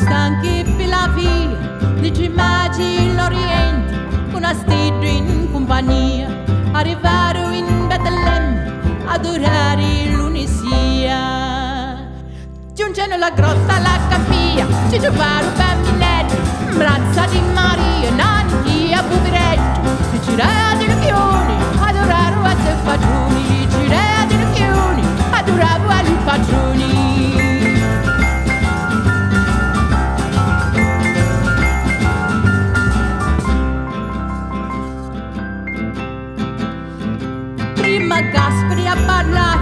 stanchi per la via, dici magi l'Oriente, con astido in compagnia, arrivare in Betlemme, adorare l'Unisia. Giunge nella grotta la capia, ci trovarono bambinelli, braccia di Maria, nanni a poveretto, dici re di legioni, adoraro a te padroni, dici re di legioni, adoravo ai padroni. Prima Gasperi a parlare,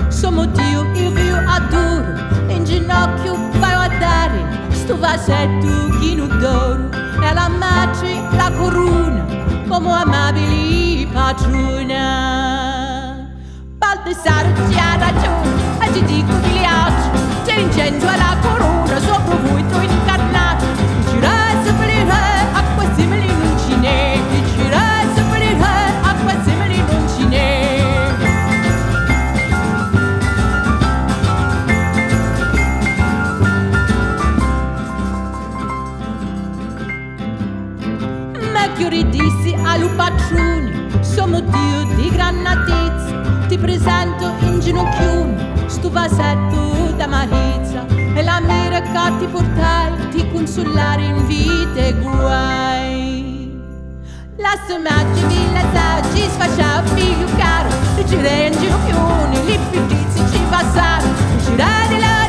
sono Dio, io vi adoro, in ginocchio vai a dare, sto vasetto chino d'oro, e la madre la corona, come amabili padrona. Baldassare ti ha ragione, e ti dico che gli altri, c'è l'incenso alla corona, sopra voi tu incarnato, dicerai seppellire, acqua simili non ce n'è, dicerai seppellire, acqua simili non ce n'è. Mercury disse allo patrone, sono Dio di granatezza, ti presento in ginocchioni, sto vasetto d'amarizia, e la mira che ti portai, ti consolare in vita e guai. La somaggia villa ci sfasciava figlio caro, ti girei in ginocchioni, li più dizi ci passava, ti girai di là.